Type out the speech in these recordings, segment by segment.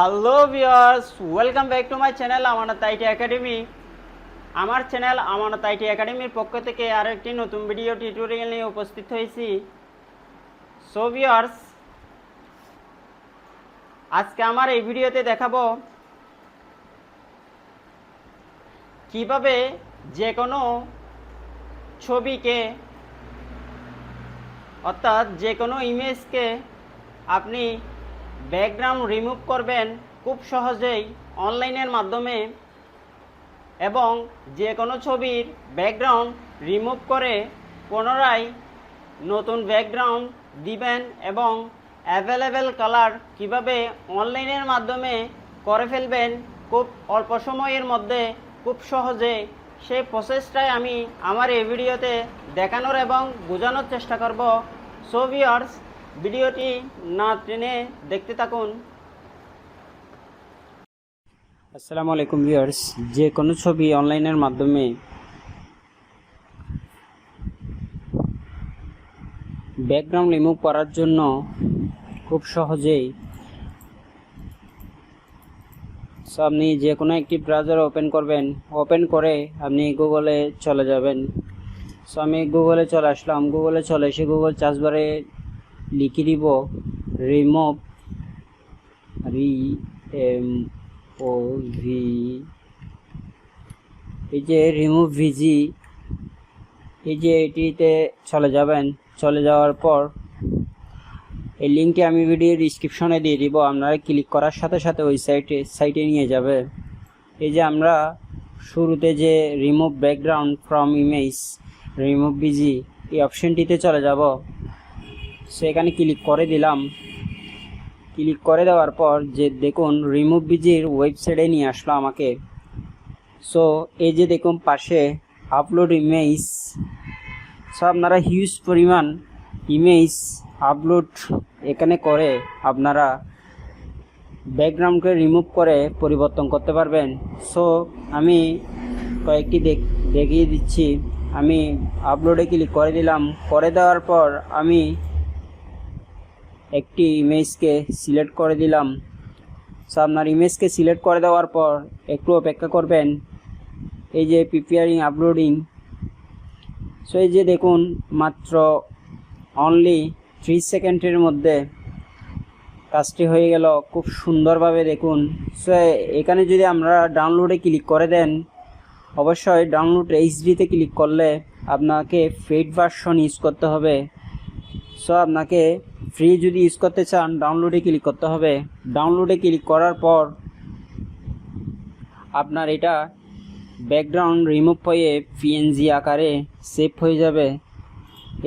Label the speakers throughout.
Speaker 1: Hello viewers, welcome back to my channel আমানত IT academy. আমার channel আমানত IT একাডেমির পক্ষ থেকে আরও একটি নতুন ভিডিও টিউটোরিয়াল নিয়ে উপস্থিত হয়েছি। সো ভিউয়ার্স, আজকে আমার এই ভিডিওতে দেখাবো কিভাবে যে কোনো ছবিকে অর্থাৎ যে কোনো ইমেজকে আপনি ব্যাকগ্রাউন্ড রিমুভ করবেন খুব সহজেই অনলাইনের মাধ্যমে, এবং যে কোনো ছবির ব্যাকগ্রাউন্ড রিমুভ করে পুনরায় নতুন ব্যাকগ্রাউন্ড দিবেন, এবং অ্যাভেলেবেল কালার কিভাবে অনলাইনের মাধ্যমে করে ফেলবেন খুব অল্প সময়ের মধ্যে খুব সহজে, সেই প্রসেসটাই আমি আমার এই ভিডিওতে দেখানোর এবং বোঝানোর চেষ্টা করব। সো ভিউয়ার্স, ভিডিওটি না টেনে দেখতে থাকুন। আসসালামু আলাইকুম ভিউয়ার্স, যে কোনো ছবি অনলাইনের মাধ্যমে ব্যাকগ্রাউন্ড রিমুভ করার জন্য খুব সহজেই আপনি যে কোনো একটি ব্রাউজার ওপেন করবেন, ওপেন করে আপনি গুগলে চলে যাবেন। সো আমি গুগলে চলে আসলাম। গুগলে চলে এসে গুগল সার্চ বারে লিখে দিব রিমুভ, এই যে রিমুভ ভিজি, এই যে এটিতে চলে যাবেন। চলে যাওয়ার পর এই লিঙ্কটি আমি ভিডিওর ডিসক্রিপশনে দিয়ে দিব, আপনারা ক্লিক করার সাথে সাথে ওই সাইটে নিয়ে যাবে। এই যে আমরা শুরুতে যে remove background from image, remove ভিজি, এই অপশনটিতে চলে যাব। সেখানে ক্লিক করে দিলাম। ক্লিক করে দেওয়ার পর যে দেখুন রিমুভ ভিজির ওয়েবসাইটে নিয়ে আসলো আমাকে। সো এই যে দেখুন পাশে আপলোড ইমেজ, সো আপনারা হিউজ পরিমাণ ইমেজ আপলোড এখানে করে আপনারা ব্যাকগ্রাউন্ডকে রিমুভ করে পরিবর্তন করতে পারবেন। সো আমি কয়েকটি দেখিয়ে দিচ্ছি। আমি আপলোডে ক্লিক করে দিলাম। করে দেওয়ার পর আমি একটি ইমেজকে সিলেক্ট করে দিলাম। সো আপনার ইমেজকে সিলেক্ট করে দেওয়ার পর একটু অপেক্ষা করবেন। এই যে প্রিপেয়ারিং আপলোডিং, সো এই যে দেখুন মাত্র অনলি 3 সেকেন্ডের মধ্যে কাজটি হয়ে গেল খুব সুন্দরভাবে। দেখুন, সো এখানে যদি আমরা ডাউনলোডে ক্লিক করে দেন, অবশ্যই ডাউনলোড এইচডিতে ক্লিক করলে আপনাকে পেইড ভার্সন ইউজ করতে হবে। সো আপনাকে ফ্রি যদি ইউজ করতে চান ডাউনলোডে ক্লিক করতে হবে। ডাউনলোডে ক্লিক করার পর আপনার এটা ব্যাকগ্রাউন্ড রিমুভ হয়ে পিএনজি আকারে সেভ হয়ে যাবে।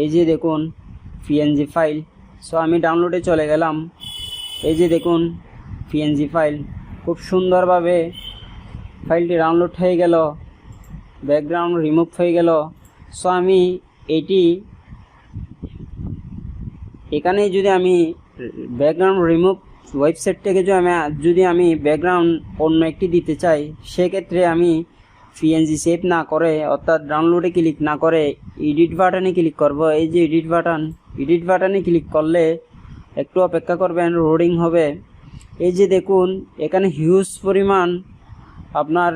Speaker 1: এই যে দেখুন পিএনজি ফাইল। সো আমি ডাউনলোডে চলে গেলাম। এই যে দেখুন পিএনজি ফাইল, খুব সুন্দরভাবে ফাইলটি ডাউনলোড হয়ে গেল, ব্যাকগ্রাউন্ড রিমুভ হয়ে গেল। সো আমি এটি এখানে যদি আমি ব্যাকগ্রাউন্ড রিমুভ ওয়েবসাইট থেকে যদি আমি ব্যাকগ্রাউন্ড অন্য একটি দিতে চাই, সেক্ষেত্রে আমি পিএনজি সেভ না করে অর্থাৎ ডাউনলোডে ক্লিক না করে এডিট বাটনে ক্লিক করব। এই যে এডিট বাটনে ক্লিক করলে একটু অপেক্ষা করবেন, লোডিং হবে। এই যে দেখুন এখানে হিউজ পরিমাণ আপনার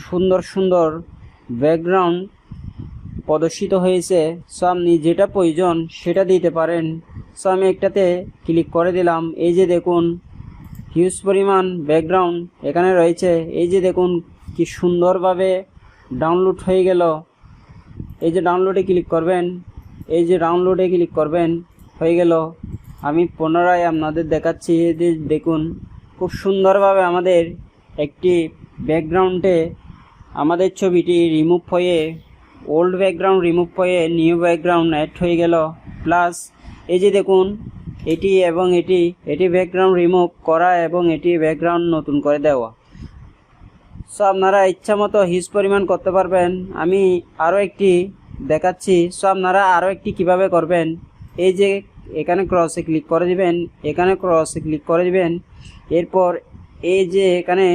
Speaker 1: সুন্দর সুন্দর ব্যাকগ্রাউন্ড প্রদর্শিত হয়েছে। সো আপনি যেটা প্রয়োজন সেটা দিতে পারেন। সো আমি একটাতে ক্লিক করে দিলাম। এই যে দেখুন হিউজ পরিমাণ ব্যাকগ্রাউন্ড এখানে রয়েছে। এই যে দেখুন কি সুন্দরভাবে ডাউনলোড হয়ে গেল। এই যে ডাউনলোডে ক্লিক করবেন, এই যে ডাউনলোডে ক্লিক করবেন, হয়ে গেল। আমি পুনরায় আপনাদের দেখাচ্ছি। এই যে দেখুন খুব সুন্দরভাবে আমাদের একটি ব্যাকগ্রাউন্ডে আমাদের ছবিটি রিমুভ হয়ে ওল্ড ব্যাকগ্রাউন্ড রিমুভ হয়ে নিউ ব্যাকগ্রাউন্ড অ্যাড হয়ে গেল। প্লাস এই যে দেখুন এটি এবং এটি ব্যাকগ্রাউন্ড রিমুভ করা এবং এটি ব্যাকগ্রাউন্ড নতুন করে দেওয়া। সো আপনারা ইচ্ছা মতো হিউজ পরিমাণ করতে পারবেন। আমি আরও একটি দেখাচ্ছি। সো আপনারা আরও একটি কিভাবে করবেন, এই যে এখানে ক্রসে ক্লিক করে দিবেন, এখানে ক্রসে ক্লিক করে দিবেন। এরপর এই যে এখানে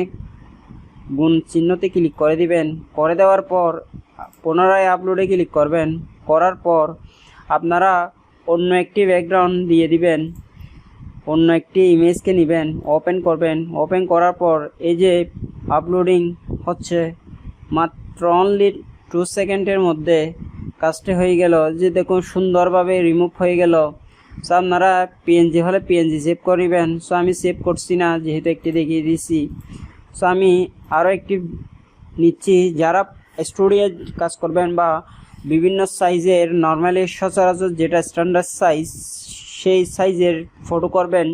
Speaker 1: গুণ চিহ্নতে ক্লিক করে দিবেন। করে দেওয়ার পর পুনরায় আপলোডে ক্লিক করবেন। করার পর আপনারা অন্য একটি ব্যাকগ্রাউন্ড দিয়ে দিবেন। অন্য একটি ইমেজকে নেবেন, ওপেন করবেন। ওপেন করার পর এই যে আপলোডিং হচ্ছে, মাত্র অনলি 2 সেকেন্ডের মধ্যে কাজটা হয়ে গেল। যে দেখুন সুন্দরভাবে রিমুভ হয়ে গেল। সো আপনারা পিএনজি হলে পিএনজি সেভ করবেন। সো আমি সেভ করছি না, যেহেতু একটি দেখিয়ে দিয়েছি। সো আমি আরও একটি নিচ্ছি। যারা স্টুডিও কাজ করবেন বা বিভিন্ন সাইজের, নর্মালি সচরাচর যেটা স্ট্যান্ডার্ড সাইজ, সেই সাইজের ফটো করবেন।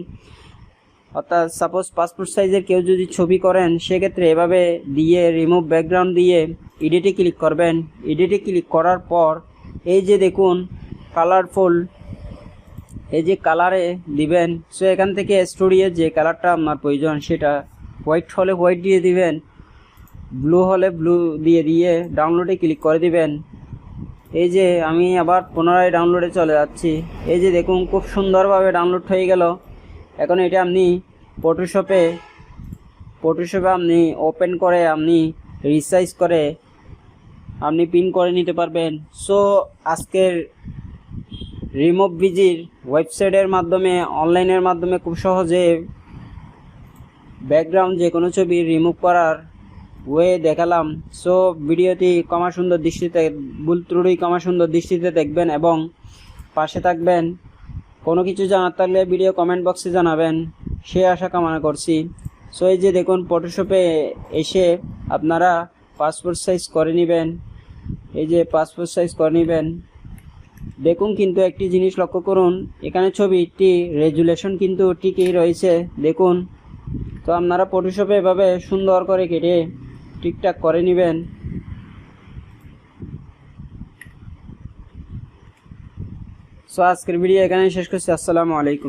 Speaker 1: অর্থাৎ সাপোজ পাসপোর্ট সাইজের কেউ যদি ছবি করেন, সেক্ষেত্রে এভাবে দিয়ে রিমুভ ব্যাকগ্রাউন্ড দিয়ে এডিটে ক্লিক করবেন। এডিটে ক্লিক করার পর এই যে দেখুন কালারফুল, এই যে কালারে দিবেন। সো এখান থেকে স্টুডিওর যে কালারটা আপনার প্রয়োজন, সেটা হোয়াইট হলে হোয়াইট দিয়ে দিবেন, ব্লু হলে ব্লু দিয়ে ডাউনলোডে ক্লিক করে দিবেন। এই যে আমি আবার পুনরায় ডাউনলোডে চলে যাচ্ছি। এই যে দেখুন খুব সুন্দরভাবে ডাউনলোড হয়ে গেল। এখন এটা আপনি ফটোশপে আপনি ওপেন করে আপনি রিসাইজ করে আপনি প্রিন্ট করে নিতে পারবেন। সো আজকের রিমুভ বিজির ওয়েবসাইটের মাধ্যমে, অনলাইনের মাধ্যমে খুব সহজে ব্যাকগ্রাউন্ড যে কোনো ছবি রিমুভ করার ওয়ে দেখালাম। সো ভিডিওটি সুন্দর দৃষ্টিতে, ভুল ত্রুটি সুন্দর দৃষ্টিতে দেখবেন এবং পাশে থাকবেন। কোনো কিছু জানার থাকলে ভিডিও কমেন্ট বক্সে জানাবেন, সে আশা কামনা করছি। সো এই যে দেখুন ফটোশপে এসে আপনারা পাসপোর্ট সাইজ করে নেবেন। এই যে পাসপোর্ট সাইজ করে নেবেন। দেখুন কিন্তু একটি জিনিস লক্ষ্য করুন, এখানে ছবিটি রেজুলেশন কিন্তু ঠিকই রয়েছে, দেখুন। তো আপনারা ফটোশপে এভাবে সুন্দর করে কেটে ঠিকঠাক করে নেবেন। সো আজকের ভিডিও এখানে শেষ করছি। আসসালামু আলাইকুম।